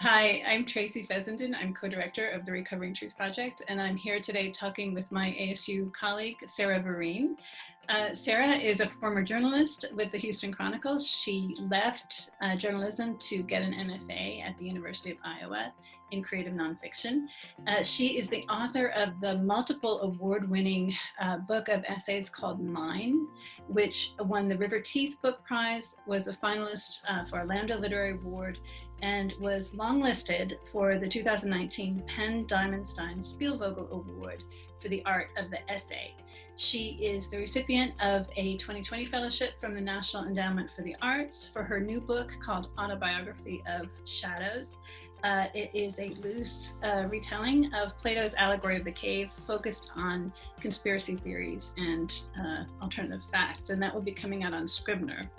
Hi, I'm Tracy Fessenden. I'm co-director of the Recovering Truth Project, and I'm here today talking with my ASU colleague, Sarah Viren. Sarah is a former journalist with the Houston Chronicle. She left journalism to get an MFA at the University of Iowa in creative nonfiction. She is the author of the multiple award-winning book of essays called Mine, which won the River Teeth Book Prize, was a finalist for a Lambda Literary Award, and was longlisted for the 2019 Penn Diamondstein Spielvogel Award for the art of the essay. She is the recipient of a 2020 fellowship from the National Endowment for the Arts for her new book called Autobiography of Shadows. It is a loose retelling of Plato's allegory of the cave, focused on conspiracy theories and alternative facts, and that will be coming out on Scribner.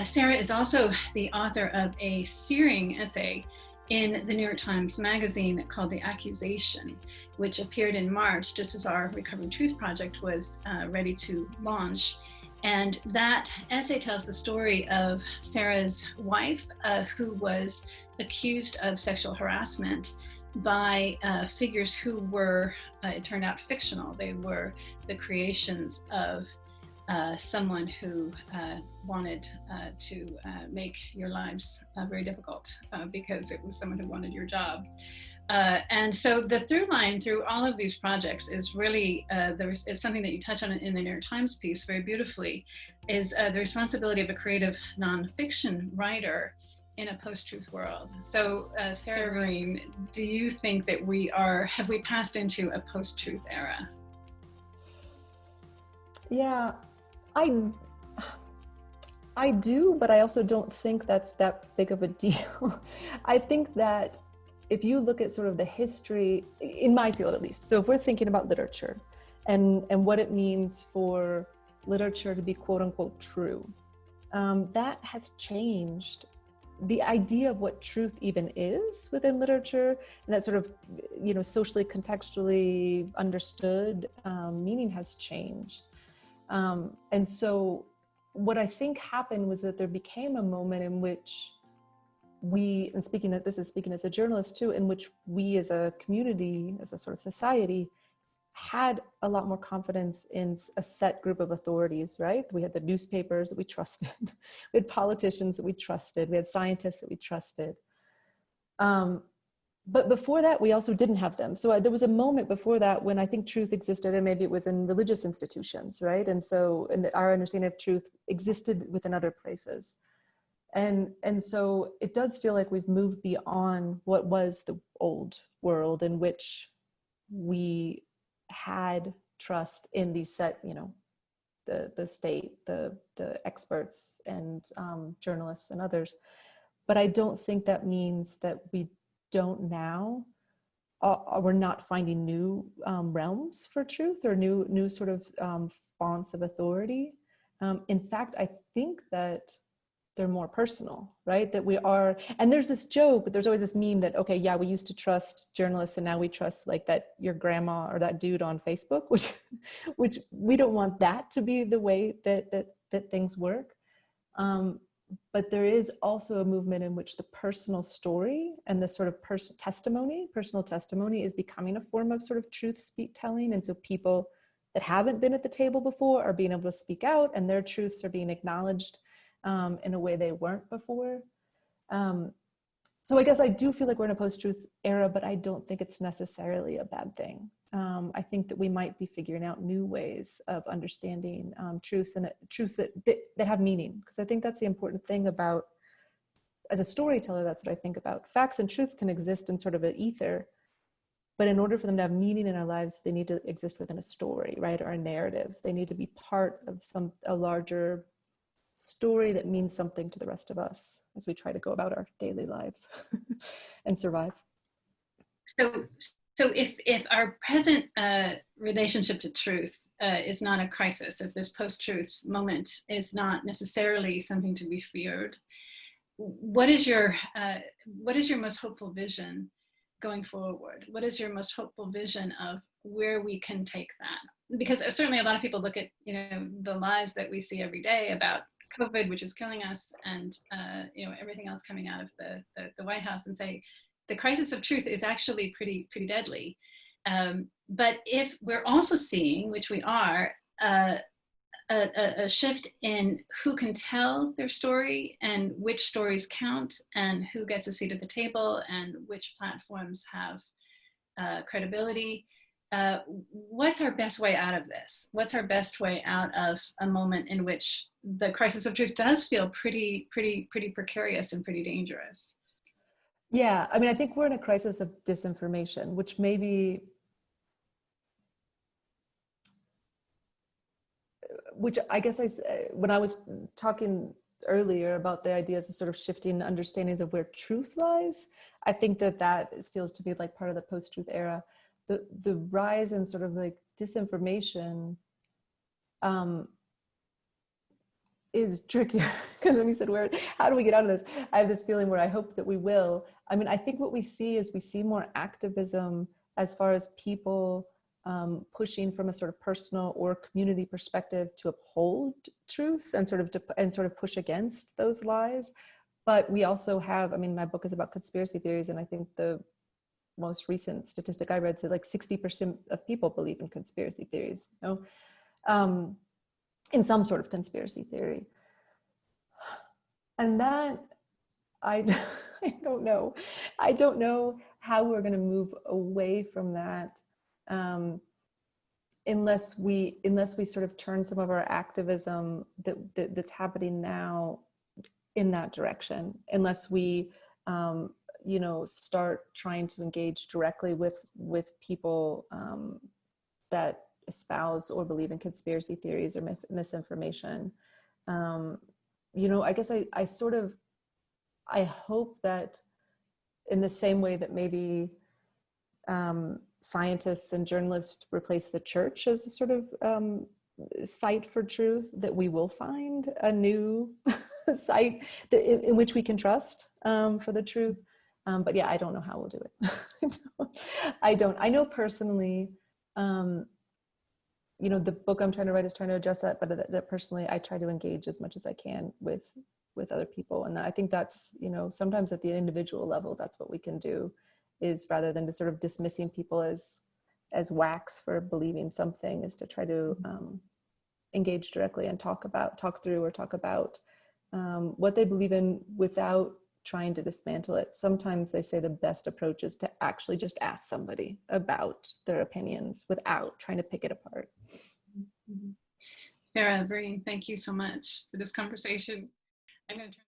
Sarah is also the author of a searing essay in the New York Times Magazine called The Accusation, which appeared in March, just as our Recovering Truth Project was ready to launch. And that essay tells the story of Sarah's wife, who was accused of sexual harassment by figures who were, it turned out, fictional. They were the creations of someone who wanted to make your lives very difficult because it was someone who wanted your job. And so the through line through all of these projects is really, it's something that you touch on in the New York Times piece very beautifully, is the responsibility of a creative nonfiction writer in a post-truth world. So Sarah Viren, do you think that have we passed into a post-truth era? Yeah, I do, but I also don't think that's that big of a deal. I think that if you look at sort of the history, in my field at least, so if we're thinking about literature and what it means for literature to be quote unquote true, that has changed. The idea of what truth even is within literature, and that sort of, socially contextually understood meaning has changed. And so what I think happened was that there became a moment in which speaking as a journalist too, in which we as a community, as a sort of society, had a lot more confidence in a set group of authorities, right? We had the newspapers that we trusted. We had politicians that we trusted. We had scientists that we trusted. But before that, we also didn't have them. So there was a moment before that when I think truth existed, and maybe it was in religious institutions, right? And so our understanding of truth existed within other places. And so it does feel like we've moved beyond what was the old world in which we had trust in these set, the state, the experts and journalists and others. But I don't think that means that we don't now, we're not finding new realms for truth or new sort of fonts of authority. In fact, I think that they're more personal, right? That we are, and there's this joke, but there's always this meme that, okay, yeah, we used to trust journalists and now we trust like that your grandma or that dude on Facebook, which we don't want that to be the way that things work. But there is also a movement in which the personal story and the sort of personal testimony is becoming a form of sort of truth telling. And so people that haven't been at the table before are being able to speak out, and their truths are being acknowledged in a way they weren't before. So I guess I do feel like we're in a post-truth era, but I don't think it's necessarily a bad thing. I think that we might be figuring out new ways of understanding truths and truths that have meaning, because I think that's the important thing about, as a storyteller, that's what I think about. Facts and truths can exist in sort of an ether, but in order for them to have meaning in our lives, they need to exist within a story, right, or a narrative. They need to be part of a larger story that means something to the rest of us as we try to go about our daily lives and survive. So if our present relationship to truth is not a crisis, if this post-truth moment is not necessarily something to be feared, what is your most hopeful vision going forward? What is your most hopeful vision of where we can take that? Because certainly a lot of people look at, the lies that we see every day about COVID, which is killing us, and everything else coming out of the White House, and say the crisis of truth is actually pretty deadly. But if we're also seeing, which we are, a shift in who can tell their story and which stories count and who gets a seat at the table and which platforms have credibility. What's our best way out of this? What's our best way out of a moment in which the crisis of truth does feel pretty precarious and pretty dangerous? Yeah, I mean, I think we're in a crisis of disinformation, which maybe, which I guess when I was talking earlier about the ideas of sort of shifting understandings of where truth lies, I think that feels to be like part of the post-truth era. The rise in sort of like disinformation is trickier, because when you said how do we get out of this, I have this feeling where I hope that we will. I mean, I think what we see is we see more activism as far as people pushing from a sort of personal or community perspective to uphold truths and sort of push against those lies. But we also have, I mean, my book is about conspiracy theories, and I think the most recent statistic I read said like 60% of people believe in conspiracy theories, in some sort of conspiracy theory. And that, I don't know. I don't know how we're going to move away from that unless we sort of turn some of our activism that's happening now in that direction. Unless we start trying to engage directly with people that espouse or believe in conspiracy theories or misinformation. I guess I hope that in the same way that maybe scientists and journalists replace the church as a sort of site for truth, that we will find a new site in which we can trust for the truth. But yeah, I don't know how we'll do it. I know personally, the book I'm trying to write is trying to address that, but that personally, I try to engage as much as I can with other people. And I think that's, sometimes at the individual level, that's what we can do, is rather than just sort of dismissing people as whacks for believing something, is to try to engage directly and talk about what they believe in without trying to dismantle it. Sometimes they say the best approach is to actually just ask somebody about their opinions without trying to pick it apart. Sarah, Viren, thank you so much for this conversation. I'm going to turn